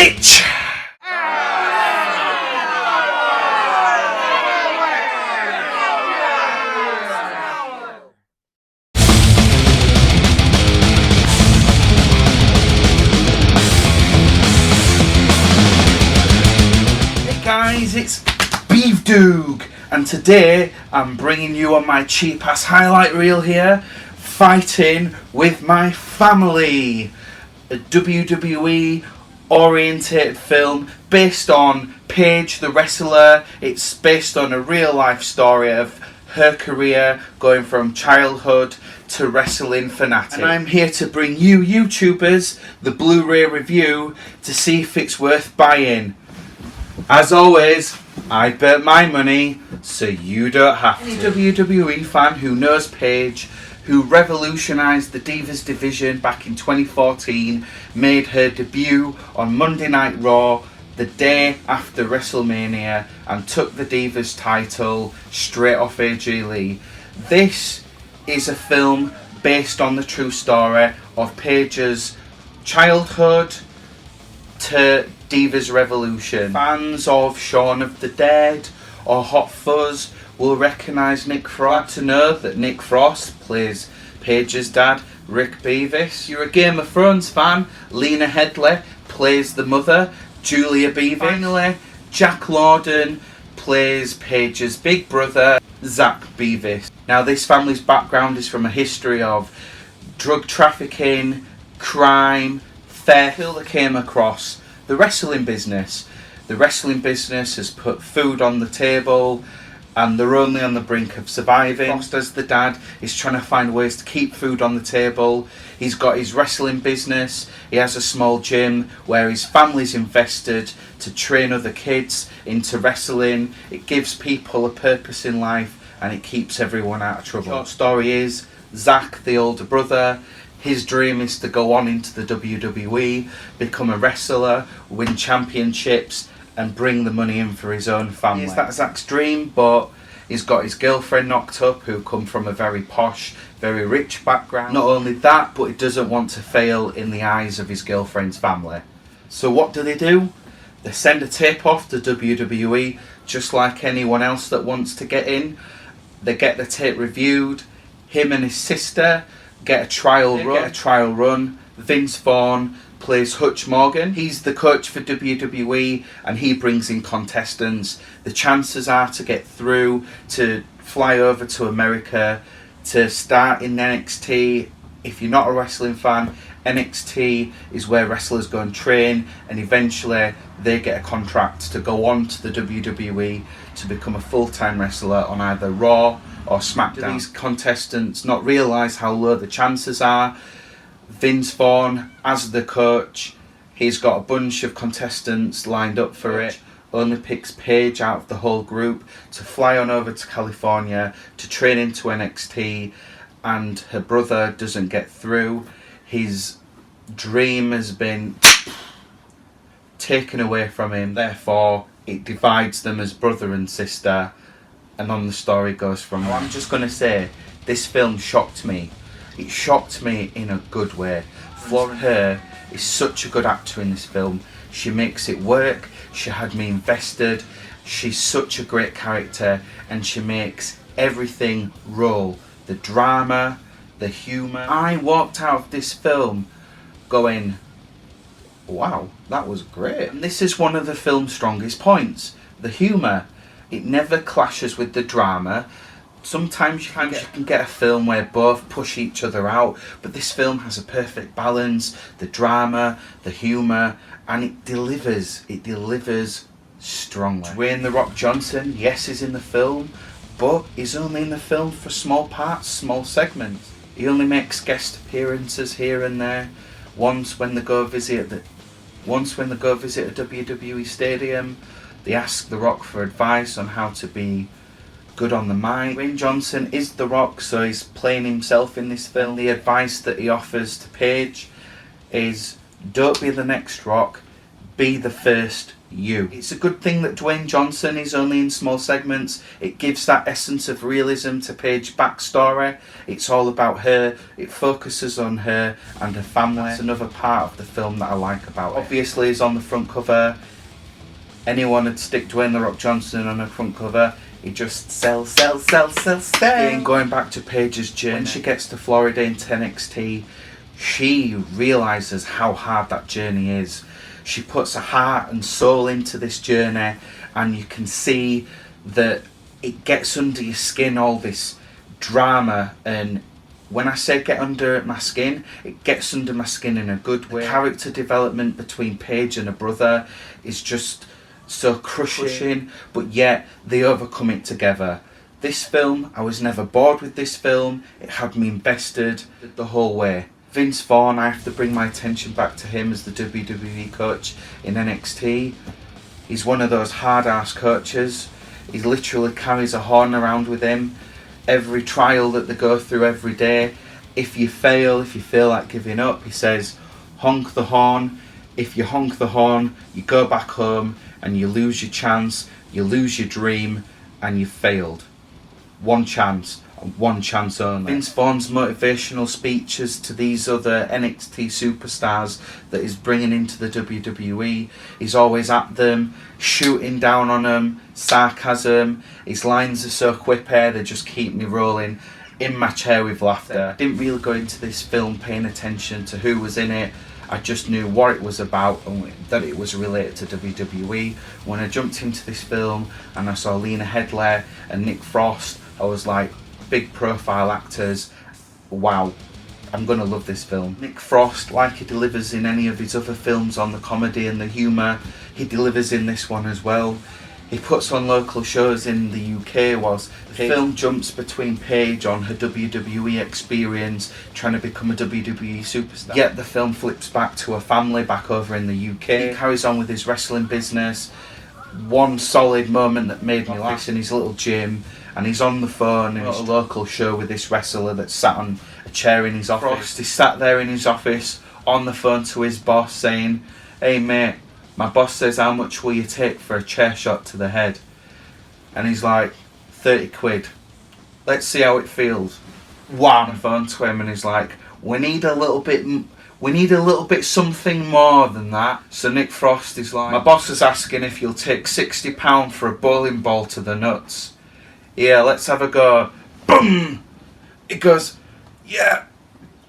bitch! Hey guys, it's Beef Doog, and today I'm bringing you on my cheap ass highlight reel here, Fighting with My Family, a WWE orientated film based on Paige the wrestler. It's based on a real life story of her career going from childhood to wrestling fanatic. And I'm here to bring you YouTubers the Blu-ray review to see if it's worth buying. As always, I bet my money so you don't have to. Any WWE fan who knows Paige, who revolutionised the Divas division back in 2014, made her debut on Monday Night Raw the day after WrestleMania and took the Divas title straight off AJ Lee. This is a film based on the true story of Paige's childhood to Divas Revolution. Fans of Shaun of the Dead or Hot Fuzz will recognise Nick Frost. To know that Nick Frost plays Paige's dad, Rick Beavis. You're a Game of Thrones fan, Lena Headey plays the mother, Julia Beavis. Finally, Jack Lawden plays Paige's big brother, Zach Beavis. Now this family's background is from a history of drug trafficking, crime, theft. Until they came across the wrestling business. The wrestling business has put food on the table and they're only on the brink of surviving. Frost, as the dad, is trying to find ways to keep food on the table. He's got his wrestling business. He has a small gym where his family's invested to train other kids into wrestling. It gives people a purpose in life and it keeps everyone out of trouble. Short story is, Zach, the older brother, his dream is to go on into the WWE, become a wrestler, win championships, and bring the money in for his own family. Is that Zach's dream? But he's got his girlfriend knocked up, who come from a very posh, very rich background. Not only that, but he doesn't want to fail in the eyes of his girlfriend's family. So what do? They send a tape off to WWE, just like anyone else that wants to get in. They get the tape reviewed. Him and his sister get a trial run. Vince Vaughn plays Hutch Morgan. He's the coach for WWE and he brings in contestants. The chances are to get through, to fly over to America, to start in NXT. If you're not a wrestling fan, NXT is where wrestlers go and train, and eventually they get a contract to go on to the WWE to become a full-time wrestler on either Raw or SmackDown. Do these contestants not realise how low the chances are? Vince Vaughn, as the coach, he's got a bunch of contestants lined up for it. Only picks Paige out of the whole group to fly on over to California to train into NXT, and her brother doesn't get through. His dream has been taken away from him, therefore it divides them as brother and sister, and on the story goes from there. I'm just going to say, this film shocked me. It shocked me in a good way. Flora Hare is such a good actor in this film. She makes it work. She had me invested. She's such a great character and she makes everything roll. The drama, the humour. I walked out of this film going, wow, that was great. And this is one of the film's strongest points. The humour. It never clashes with the drama. Sometimes you can get a film where both push each other out, but this film has a perfect balance, the drama, the humour, and it delivers strongly. Dwayne "The Rock" Johnson, yes, is in the film, but he's only in the film for small parts, small segments. He only makes guest appearances here and there. Once when they go visit a WWE stadium, they ask The Rock for advice on how to be good on the mic. Dwayne Johnson is The Rock, so he's playing himself in this film. The advice that he offers to Paige is, don't be the next Rock, be the first you. It's a good thing that Dwayne Johnson is only in small segments. It gives that essence of realism to Paige's backstory. It's all about her. It focuses on her and her family. That's another part of the film that I like about it. Obviously, it's on the front cover. Anyone would stick Dwayne The Rock Johnson on the front cover. He just sells. And going back to Paige's journey, when she gets to Florida into NXT, she realises how hard that journey is. She puts her heart and soul into this journey, and you can see that it gets under your skin, all this drama. And when I say get under my skin, it gets under my skin in a good way. The character development between Paige and her brother is just so crushing, but yet they overcome it together. This film, I was never bored with this film. It had me invested the whole way. Vince Vaughn, I have to bring my attention back to him as the WWE coach in NXT. He's one of those hard-ass coaches. He literally carries a horn around with him. Every trial that they go through every day, if you feel like giving up, he says, honk the horn. If you honk the horn, you go back home and you lose your chance, you lose your dream, and you've failed. One chance. One chance only. Vince Vaughn's motivational speeches to these other NXT superstars that he's bringing into the WWE, he's always at them, shooting down on them, sarcasm. His lines are so quippy, they just keep me rolling in my chair with laughter. I didn't really go into this film paying attention to who was in it. I just knew what it was about and that it was related to WWE. When I jumped into this film and I saw Lena Headey and Nick Frost, I was like, big profile actors, wow, I'm gonna love this film. Nick Frost, like he delivers in any of his other films on the comedy and the humour, he delivers in this one as well. He puts on local shows in the UK whilst the film jumps between Paige on her WWE experience, trying to become a WWE superstar. Yet the film flips back to her family back over in the UK. He carries on with his wrestling business. One solid moment that made me laugh in his little gym, and he's on the phone in a local show with this wrestler that's sat on a chair in his office. He's sat there in his office on the phone to his boss saying, hey mate, my boss says how much will you take for a chair shot to the head? And he's like, 30 quid. Let's see how it feels. Wow. On the phone to him and he's like, we need a little bit something more than that. So Nick Frost is like, my boss is asking if you'll take £60 for a bowling ball to the nuts. Yeah, let's have a go. Boom! He goes, yeah,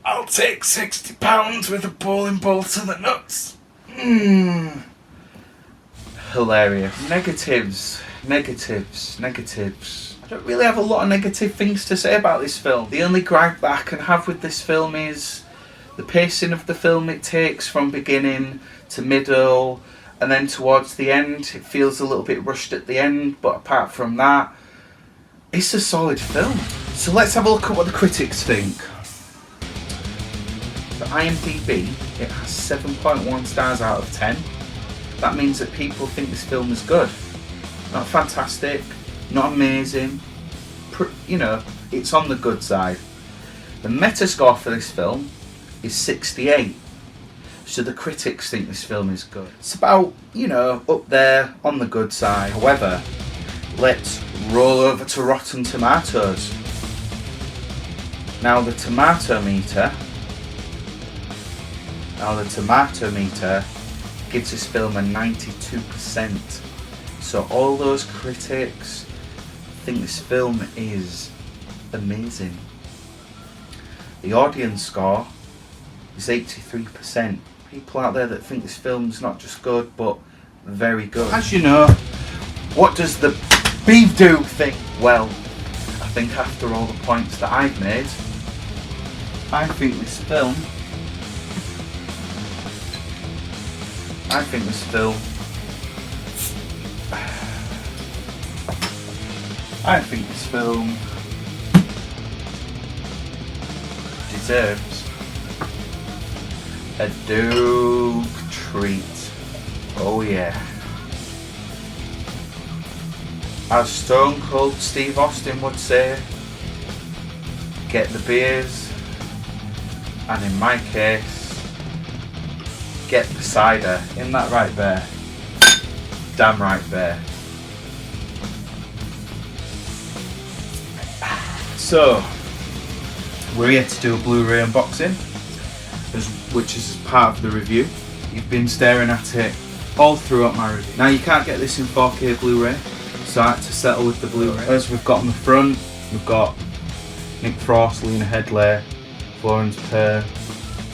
I'll take £60 with a bowling ball to the nuts. Hilarious. Negatives. I don't really have a lot of negative things to say about this film. The only gripe that I can have with this film is the pacing of the film it takes from beginning to middle, and then towards the end it feels a little bit rushed at the end, but apart from that, it's a solid film. So let's have a look at what the critics think. For IMDb, it has 7.1 stars out of 10. That means that people think this film is good. Not fantastic, not amazing, it's on the good side. The Metascore for this film is 68. So the critics think this film is good. It's about, up there on the good side. However, let's roll over to Rotten Tomatoes. Now the tomato meter gives this film a 92%. So all those critics think this film is amazing. The audience score is 83%. People out there that think this film's not just good, but very good. As you know, what does the Beef Duke think? Well, I think after all the points that I've made, I think this film deserves a Duke treat. Oh yeah. As Stone Cold Steve Austin would say, get the beers, and in my case, get the cider. Isn't that right, Bear? Damn right, Bear. So, we're here to do a Blu-ray unboxing, which is part of the review. You've been staring at it all throughout my review. Now you can't get this in 4K Blu-ray, so I had to settle with the Blu-ray. As we've got on the front, we've got Nick Frost, Lena Headey, Florence Pugh,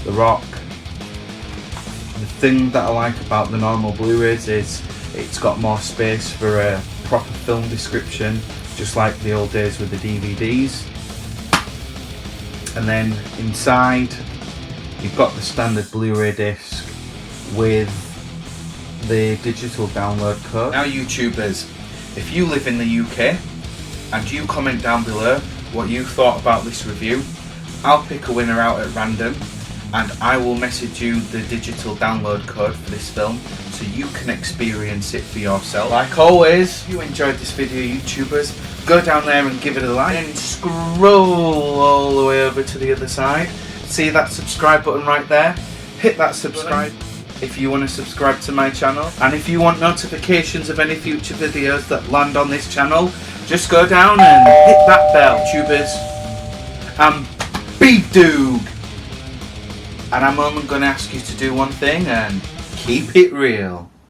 The Rock. The thing that I like about the normal Blu-rays is it's got more space for a proper film description, just like the old days with the DVDs. And then inside you've got the standard Blu-ray disc with the digital download code. Now YouTubers, if you live in the UK and you comment down below what you thought about this review, I'll pick a winner out at random and I will message you the digital download code for this film so you can experience it for yourself. Like always, if you enjoyed this video, YouTubers, go down there and give it a like and scroll all the way over to the other side. See that subscribe button right there? Hit that subscribe if you want to subscribe to my channel, and if you want notifications of any future videos that land on this channel, just go down and hit that bell, tubers. I'm Beef Doog, and I'm only going to ask you to do one thing and keep it real.